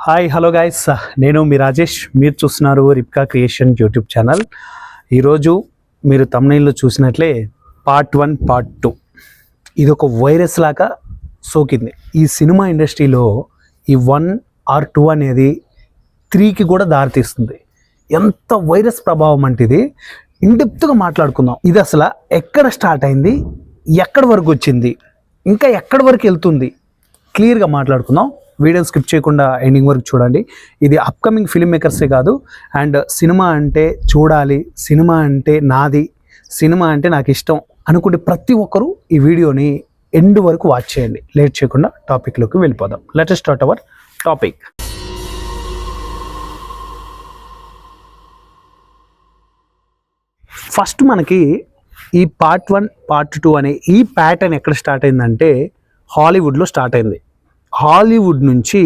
Hi hello guys, నేను మీ రాజేష్. మీరు చూస్తున్నారు రిప్కా క్రియేషన్ యూట్యూబ్ ఛానల్. ఈరోజు మీరు తమ్నైల్లో చూసినట్లే పార్ట్ 1 పార్ట్ 2 ఇది ఒక వైరస్ లాగా సోకింది ఈ సినిమా ఇండస్ట్రీలో. ఈ 1 or 2 అనేది 3కి కూడా దారితీస్తుంది. ఎంత వైరస్ ప్రభావం అంటే ఇది ఇన్డెప్త్గా మాట్లాడుకుందాం. ఇది అసలు ఎక్కడ స్టార్ట్ అయింది, ఎక్కడి వరకు వచ్చింది, ఇంకా ఎక్కడి వరకు వెళ్తుంది, క్లియర్గా మాట్లాడుకుందాం. వీడియోని స్కిప్ చేయకుండా ఎండింగ్ వరకు చూడండి. ఇది అప్కమింగ్ ఫిల్మ్ మేకర్సే కాదు, అండ్ సినిమా అంటే చూడాలి, సినిమా అంటే నాది, సినిమా అంటే నాకు ఇష్టం అనుకుంటే ప్రతి ఒక్కరూ ఈ వీడియోని ఎండ్ వరకు వాచ్ చేయండి. లేట్ చేయకుండా టాపిక్లోకి వెళ్ళిపోదాం. Let us start our topic. First మనకి ఈ పార్ట్ 1 పార్ట్ 2 అనే ఈ ప్యాటర్న్ ఎక్కడ స్టార్ట్ అయిందంటే హాలీవుడ్లో స్టార్ట్ అయింది. హాలీవుడ్ నుంచి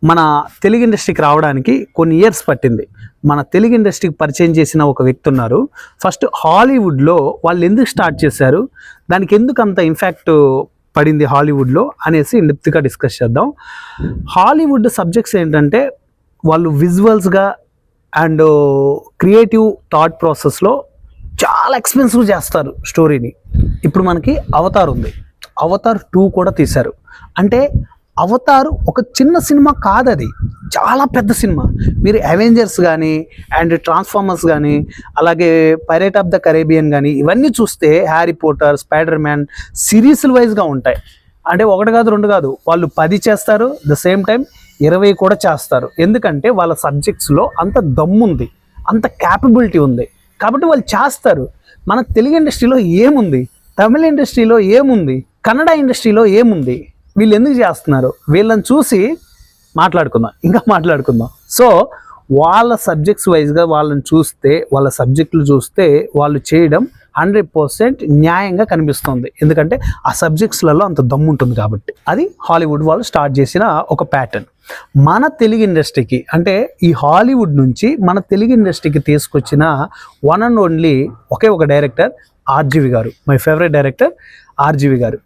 మన తెలుగు ఇండస్ట్రీకి రావడానికి కొన్ని ఇయర్స్ పట్టింది. మన తెలుగు ఇండస్ట్రీకి పరిచయం చేసిన ఒక వ్యక్తి ఉన్నారు. ఫస్ట్ హాలీవుడ్లో వాళ్ళు ఎందుకు స్టార్ట్ చేశారు, దానికి ఎందుకు అంత ఇంపాక్ట్ పడింది హాలీవుడ్లో అనేసి డెప్త్గా డిస్కస్ చేద్దాం. హాలీవుడ్ సబ్జెక్ట్స్ ఏంటంటే వాళ్ళు విజువల్స్గా అండ్ క్రియేటివ్ థాట్ ప్రాసెస్లో చాలా ఎక్స్పెన్సివ్ చేస్తారు స్టోరీని. ఇప్పుడు మనకి అవతార్ ఉంది, అవతార్ 2 కూడా తీశారు. అంటే అవతార్ ఒక చిన్న సినిమా కాదు, అది చాలా పెద్ద సినిమా. మీరు అవెంజర్స్ కానీ అండ్ ట్రాన్స్ఫార్మర్స్ కానీ అలాగే పైరేట్ ఆఫ్ ద కరేబియన్ కానీ ఇవన్నీ చూస్తే హ్యారీ పోటర్, స్పైడర్ మ్యాన్ సిరీస్ల వైజ్గా ఉంటాయి. అంటే 1 కాదు 2 కాదు, వాళ్ళు 10 చేస్తారు, ద సేమ్ టైం 20 కూడా చేస్తారు. ఎందుకంటే వాళ్ళ సబ్జెక్ట్స్లో అంత దమ్ముంది, అంత క్యాపబిలిటీ ఉంది కాబట్టి వాళ్ళు చేస్తారు. మన తెలుగు ఇండస్ట్రీలో ఏముంది, తమిళ ఇండస్ట్రీలో ఏముంది, కన్నడ ఇండస్ట్రీలో ఏముంది, వీళ్ళు ఎందుకు చేస్తున్నారు, వీళ్ళని చూసి మాట్లాడుకుందాం. సో వాళ్ళ సబ్జెక్ట్స్ వైజ్గా వాళ్ళని చూస్తే, వాళ్ళ సబ్జెక్టులు చూస్తే వాళ్ళు చేయడం 100% న్యాయంగా కనిపిస్తుంది. ఎందుకంటే ఆ సబ్జెక్ట్స్లలో అంత దమ్ము ఉంటుంది కాబట్టి. అది హాలీవుడ్ వాళ్ళు స్టార్ట్ చేసిన ఒక ప్యాటర్న్. మన తెలుగు ఇండస్ట్రీకి అంటే ఈ హాలీవుడ్ నుంచి మన తెలుగు ఇండస్ట్రీకి తీసుకొచ్చిన వన్ అండ్ ఓన్లీ ఒకే ఒక డైరెక్టర్ ఆర్జీవి గారు. మై ఫేవరెట్ డైరెక్టర్ ఆర్జీవి గారు.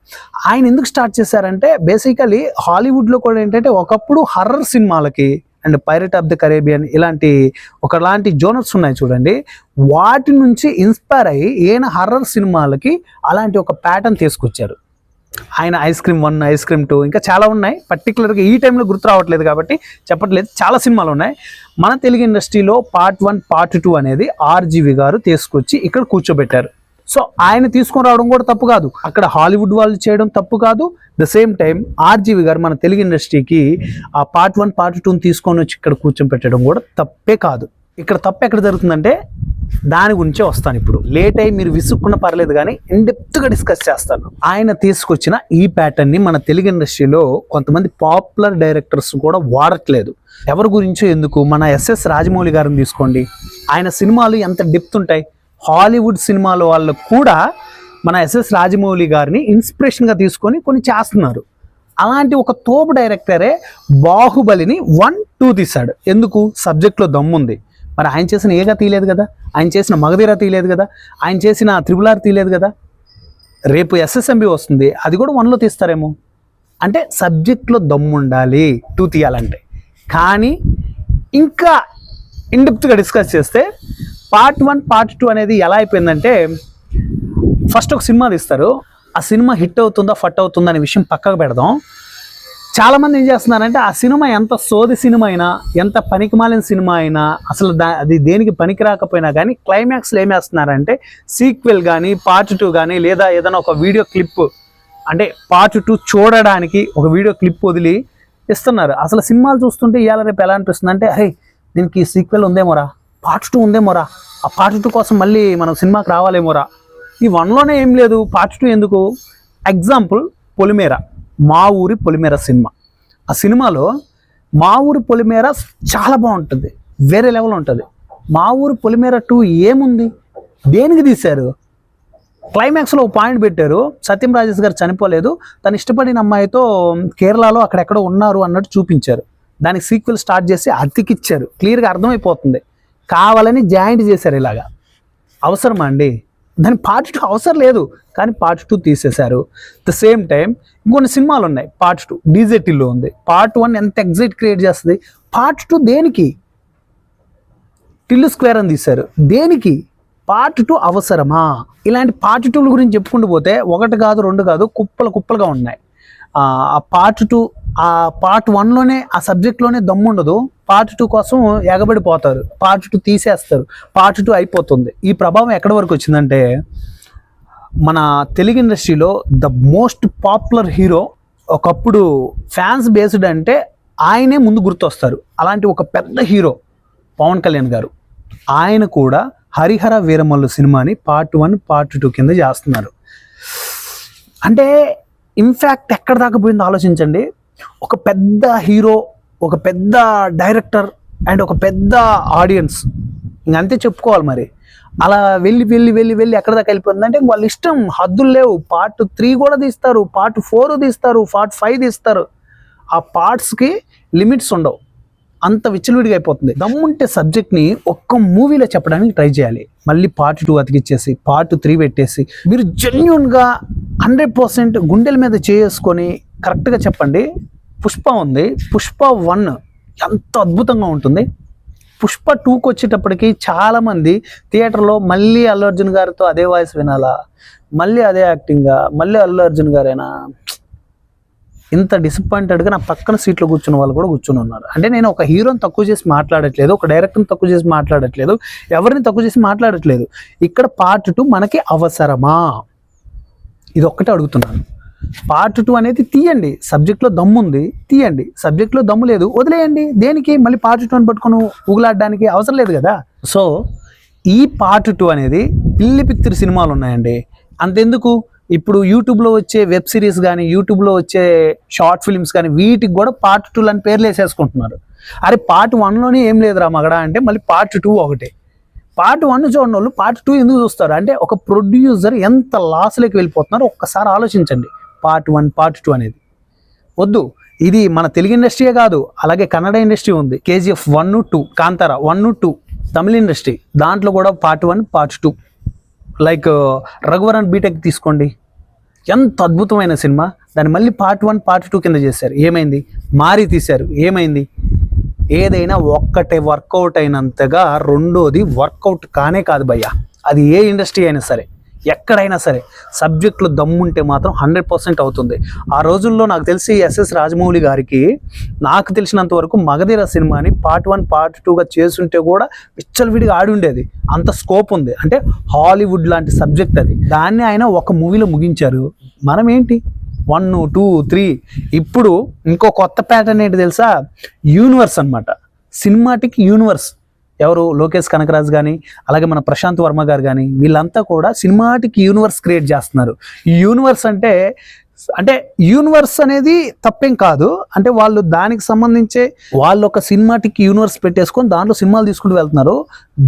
ఆయన ఎందుకు స్టార్ట్ చేశారంటే బేసికలీ హాలీవుడ్లో కూడా ఏంటంటే ఒకప్పుడు హర్రర్ సినిమాలకి and pirate of the Caribbean ఇలాంటి ఒకలాంటి జోనర్స్ ఉన్నాయి చూడండి, వాటి నుంచి ఇన్స్పైర్ అయ్యి ఈయన హర్రర్ సినిమాలకి అలాంటి ఒక ప్యాటర్న్ తీసుకొచ్చారు. ఆయన ఐస్ క్రీమ్ 1, ఐస్ క్రీమ్ 2 ఇంకా చాలా ఉన్నాయి. పర్టికులర్గా ఈ టైంలో గుర్తు రావట్లేదు కాబట్టి చెప్పట్లేదు, చాలా సినిమాలు ఉన్నాయి. మన తెలుగు ఇండస్ట్రీలో పార్ట్ 1 పార్ట్ 2 అనేది ఆర్జీవి గారు తీసుకొచ్చి ఇక్కడ కూర్చోబెట్టారు. సో ఆయన తీసుకొని రావడం కూడా తప్పు కాదు, అక్కడ హాలీవుడ్ వాళ్ళు చేయడం తప్పు కాదు. ద సేమ్ టైం ఆర్జీవి గారు మన తెలుగు ఇండస్ట్రీకి ఆ పార్ట్ 1 పార్ట్ 2 తీసుకొని వచ్చి ఇక్కడ కూర్చొని పెట్టడం కూడా తప్పే కాదు. ఇక్కడ తప్పు ఎక్కడ జరుగుతుందంటే దాని గురించే వస్తాను. ఇప్పుడు లేట్ అయ్యి మీరు విసుక్కున్న పర్లేదు కానీ ఇన్డెప్త్గా డిస్కస్ చేస్తాను. ఆయన తీసుకొచ్చిన ఈ ప్యాటర్న్ని మన తెలుగు ఇండస్ట్రీలో కొంతమంది పాపులర్ డైరెక్టర్స్ కూడా వాడట్లేదు. ఎవరి గురించో ఎందుకు, మన ఎస్ఎస్ రాజమౌళి గారిని తీసుకోండి, ఆయన సినిమాలు ఎంత డెప్త్ ఉంటాయి. హాలీవుడ్ సినిమాల వాళ్ళు కూడా మన ఎస్ఎస్ రాజమౌళి గారిని ఇన్స్పిరేషన్గా తీసుకొని కొన్ని చేస్తున్నారు. అలాంటి ఒక తోపు డైరెక్టరే బాహుబలిని 1, 2 తీశాడు. ఎందుకు? సబ్జెక్ట్లో దమ్ముంది. మరి ఆయన చేసిన ఏగా తీయలేదు కదా, ఆయన చేసిన మగధీర తీయలేదు కదా, ఆయన చేసిన త్రిబుల్ ఆర్ తీయలేదు కదా. రేపు ఎస్ఎస్ఎంబి వస్తుంది, అది కూడా 1లో తీస్తారేమో. అంటే సబ్జెక్ట్లో దమ్ము ఉండాలి 2 తీయాలంటే. కానీ ఇంకా ఇన్డెప్త్గా డిస్కస్ చేస్తే పార్ట్ 1 పార్ట్ 2 అనేది ఎలా అయిపోయిందంటే ఫస్ట్ ఒక సినిమా తీస్తారు, ఆ సినిమా హిట్ అవుతుందా ఫట్ అవుతుందా అనే విషయం పక్కకు పెడదాం. చాలామంది ఏం చేస్తున్నారంటే ఆ సినిమా ఎంత సోది సినిమా అయినా, ఎంత పనికిమాలిన సినిమా అయినా, అసలు అది దేనికి పనికి రాకపోయినా కానీ క్లైమాక్స్లో ఏం చేస్తున్నారంటే సీక్వెల్ కానీ పార్ట్ 2 కానీ లేదా ఏదైనా ఒక వీడియో క్లిప్, అంటే పార్ట్ 2 చూడడానికి ఒక వీడియో క్లిప్ వదిలి ఇస్తున్నారు. అసలు సినిమాలు చూస్తుంటే ఇవాళ రేపు ఎలా అనిపిస్తుంది అంటే అరే దీనికి సీక్వెల్ ఉందేమోరా, పార్ట్ 2 ఉందేమోరా, ఆ పార్ట్ 2 కోసం మళ్ళీ మనం సినిమాకి రావాలేమోరా. ఈ 1లోనే ఏం లేదు, పార్ట్ 2 ఎందుకు? ఎగ్జాంపుల్ పొలిమేర, మా ఊరి పొలిమేర సినిమా. ఆ సినిమాలో మా ఊరి పొలిమేర చాలా బాగుంటుంది, వేరే లెవెల్ ఉంటుంది. మా ఊరి పొలిమేర 2 ఏముంది, దేనికి తీశారు? క్లైమాక్స్లో ఒక పాయింట్ పెట్టారు, సత్యం రాజేష్ గారు చనిపోలేదు, తను ఇష్టపడిన అమ్మాయితో కేరళలో అక్కడెక్కడో ఉన్నారు అన్నట్టు చూపించారు. దానికి సీక్వెల్ స్టార్ట్ చేసి అతికిచ్చారు. క్లియర్గా అర్థమైపోతుంది, కావాలని జాయింట్ చేశారు. ఇలాగా అవసరమా అండి? దాని పార్ట్ 2 అవసరం లేదు, కానీ పార్ట్ 2 తీసేశారు. ద సేమ్ టైం ఇంకొన్ని సినిమాలు ఉన్నాయి పార్ట్ 2 డీజేటీలో ఉంది. పార్ట్ 1 ఎంత ఎగ్జైట్ క్రియేట్ చేస్తుంది, పార్ట్ 2 దేనికి? టిల్లు స్క్వేర్ అని తీశారు, దేనికి? పార్ట్ 2 అవసరమా? ఇలాంటి పార్ట్ 2ల గురించి చెప్పుకుంటూ పోతే 1 కాదు 2 కాదు కుప్పలుగా ఉన్నాయి. ఆ పార్ట్ 2 ఆ పార్ట్ 1లోనే ఆ సబ్జెక్ట్లోనే దమ్ము ఉండదు, పార్ట్ 2 కోసం ఎగబడిపోతారు, పార్ట్ 2 తీసేస్తారు, పార్ట్ 2 అయిపోతుంది. ఈ ప్రభావం ఎక్కడి వరకు వచ్చిందంటే మన తెలుగు ఇండస్ట్రీలో ద మోస్ట్ పాపులర్ హీరో, ఒకప్పుడు ఫ్యాన్స్ బేస్డ్ అంటే ఆయనే ముందు గుర్తొస్తారు. అలాంటి ఒక పెద్ద హీరో పవన్ కళ్యాణ్ గారు, ఆయన కూడా హరిహర వీరమల్లు సినిమాని పార్ట్ 1 పార్ట్ 2 కింద చేస్తున్నారు. అంటే ఇన్ఫ్యాక్ట్ ఎక్కడ దాకా పోయిందో ఆలోచించండి. ఒక పెద్ద హీరో, ఒక పెద్ద డైరెక్టర్ అండ్ ఒక పెద్ద ఆడియన్స్, ఇంకంతే చెప్పుకోవాలి. మరి అలా వెళ్ళి ఎక్కడ దాకా వెళ్ళిపోతుందంటే వాళ్ళ ఇష్టం, హద్దులు లేవు. పార్ట్ 3 కూడా తీస్తారు, పార్ట్ 4 తీస్తారు, పార్ట్ 5 తీస్తారు. ఆ పార్ట్స్కి లిమిట్స్ ఉండవు, అంత విచ్చలవిడిగా అయిపోతుంది. దమ్ముంటే సబ్జెక్ట్ని ఒక్క మూవీలో చెప్పడానికి ట్రై చేయాలి. మళ్ళీ పార్ట్ 2 అతికిచ్చేసి పార్ట్ 3 పెట్టేసి మీరు జెన్యూన్గా 100% గుండెల మీద చేసుకొని కరెక్ట్గా చెప్పండి. పుష్ప ఉంది, పుష్ప 1 ఎంత అద్భుతంగా ఉంటుంది. పుష్ప 2కి వచ్చేటప్పటికి చాలామంది థియేటర్లో మళ్ళీ అల్లు అర్జున్ గారితో అదే వాయిస్ వినాలా, మళ్ళీ అదే యాక్టింగా, మళ్ళీ అల్లు అర్జున్ గారేనా, ఇంత డిసప్పాయింటెడ్గా నా పక్కన సీట్లో కూర్చున్న వాళ్ళు కూడా కూర్చుని ఉన్నారు. అంటే నేను ఒక హీరోని తక్కువ చేసి మాట్లాడట్లేదు, ఒక డైరెక్టర్ని తక్కువ చేసి మాట్లాడట్లేదు, ఎవరిని తక్కువ చేసి మాట్లాడట్లేదు. ఇక్కడ పార్ట్ 2 మనకి అవసరమా, ఇది ఒక్కటే అడుగుతున్నాను. పార్ట్ 2 అనేది తీయండి, సబ్జెక్ట్లో దమ్ము ఉంది తీయండి, సబ్జెక్ట్లో దమ్ము లేదు వదిలేయండి. దేనికి మళ్ళీ పార్ట్ 2 అని పట్టుకొని ఊగులాడడానికి అవసరం లేదు కదా. సో ఈ పార్ట్ 2 అనేది పిల్లి పిత్తిరి సినిమాలు ఉన్నాయండి. అంతెందుకు, ఇప్పుడు యూట్యూబ్లో వచ్చే వెబ్ సిరీస్ కానీ, యూట్యూబ్లో వచ్చే షార్ట్ ఫిల్మ్స్ కానీ, వీటికి కూడా పార్ట్ 2 అని పేర్లు వేసేసుకుంటున్నారు. అరే పార్ట్ 1లోనే ఏం లేదురా మగడా అంటే మళ్ళీ పార్ట్ 2 ఒకటే. పార్ట్ 1 చూడని వాళ్ళు పార్ట్ 2 ఎందుకు చూస్తారు అంటే ఒక ప్రొడ్యూసర్ ఎంత లాస్లోకి వెళ్ళిపోతున్నారో ఒక్కసారి ఆలోచించండి. పార్ట్ 1 పార్ట్ 2 అనేది వద్దు. ఇది మన తెలుగు ఇండస్ట్రీయే కాదు, అలాగే కన్నడ ఇండస్ట్రీ ఉంది. KGF 1, 2, కాంతారా 1, 2, తమిళ ఇండస్ట్రీ, దాంట్లో కూడా part 1 part 2. Like Raghuvaran BTech తీసుకోండి, ఎంత అద్భుతమైన సినిమా, దాన్ని మళ్ళీ పార్ట్ 1 పార్ట్ 2 కింద చేశారు. ఏమైంది? మారి తీశారు, ఏమైంది? ఏదైనా ఒక్కటే వర్కౌట్ అయినంతగా రెండోది వర్కౌట్ కానే కాదు భయ్యా. అది ఏ ఇండస్ట్రీ అయినా సరే, ఎక్కడైనా సరే సబ్జెక్టులు దమ్ముంటే మాత్రం 100% అవుతుంది. ఆ రోజుల్లో నాకు తెలిసి SS రాజమౌళి గారికి నాకు తెలిసినంత వరకు మగధీర సినిమాని పార్ట్ 1 పార్ట్ 2గా చేస్తుంటే కూడా విచ్చలవిడిగా ఆడి ఉండేది, అంత స్కోప్ ఉంది. అంటే హాలీవుడ్ లాంటి సబ్జెక్ట్ అది, దాన్ని ఆయన ఒక మూవీలో ముగించారు. మనం ఏంటి 1, 2, 3. ఇప్పుడు ఇంకో కొత్త ప్యాటర్న్ ఏంటి తెలుసా? యూనివర్స్ అన్నమాట, సినిమాటిక్ యూనివర్స్. ఎవరు? లోకేష్ కనకరాజ్ కానీ, అలాగే మన ప్రశాంత్ వర్మ గారు కానీ, వీళ్ళంతా కూడా సినిమాటిక్ యూనివర్స్ క్రియేట్ చేస్తున్నారు. ఈ యూనివర్స్ అంటే యూనివర్స్ అనేది తప్పేం కాదు, అంటే వాళ్ళు దానికి సంబంధించే వాళ్ళు ఒక సినిమాటిక్ యూనివర్స్ పెట్టేసుకొని దాంట్లో సినిమాలు తీసుకుంటూ వెళ్తున్నారు.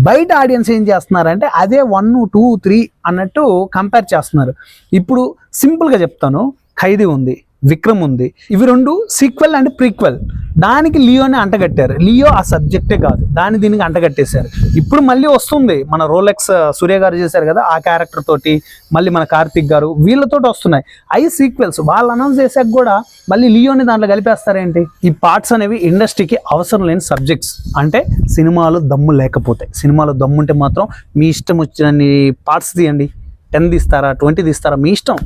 బయట ఆడియన్స్ ఏం చేస్తున్నారంటే అదే 1, 2, 3 అన్నట్టు కంపేర్ చేస్తున్నారు. ఇప్పుడు సింపుల్గా చెప్తాను, ఖైదీ ఉంది, విక్రమ్ ఉంది, ఇవి 2 సీక్వెల్ అండ్ ప్రీక్వెల్. దానికి లియోనే అంటగట్టారు. లియో ఆ సబ్జెక్టే కాదు, దాన్ని దీనికి అంటగట్టేశారు. ఇప్పుడు మళ్ళీ వస్తుంది, మన రోలెక్స్ సూర్య గారు చేశారు కదా ఆ క్యారెక్టర్ తోటి, మళ్ళీ మన కార్తిక్ గారు వీళ్ళతోటి వస్తున్నాయి అవి సీక్వెల్స్. వాళ్ళు అనౌన్స్ చేశాక కూడా మళ్ళీ లియోని దాంట్లో కలిపేస్తారేంటి? ఈ పార్ట్స్ అనేవి ఇండస్ట్రీకి అవసరం లేని సబ్జెక్ట్స్. అంటే సినిమాలో దమ్ము లేకపోతే, సినిమాలో దమ్ముంటే మాత్రం మీ ఇష్టం వచ్చినన్ని పార్ట్స్ తీయండి, 10 తీస్తారా 20 తీస్తారా మీ ఇష్టం,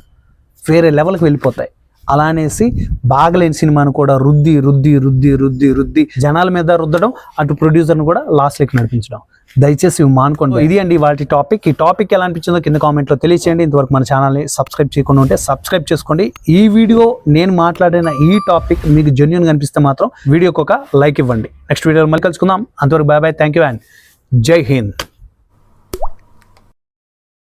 వేరే లెవెల్కి వెళ్ళిపోతాయి. అలా అనేసి బాగలేని సినిమాను కూడా రుద్ది రుద్ది రుద్ది రుద్ది రుద్ది జనాల మీద రుద్దడం, అటు ప్రొడ్యూసర్ని కూడా లాస్ట్లోకి నడిపించడం. దయచేసి ఇవి మానుకోండి. ఇది అండి వాటి టాపిక్. ఈ టాపిక్ ఎలా అనిపించిందో కింద కామెంట్లో తెలియచేయండి. ఇంతవరకు మన ఛానల్ని సబ్స్క్రైబ్ చేయకుండా ఉంటే సబ్స్క్రైబ్ చేసుకోండి. ఈ వీడియో నేను మాట్లాడిన ఈ టాపిక్ మీకు జెన్యూన్గా అనిపిస్తే మాత్రం వీడియోకి ఒక లైక్ ఇవ్వండి. నెక్స్ట్ వీడియోలో మళ్ళీ కలుసుకుందాం. అంతవరకు bye bye, thank you and Jai Hind.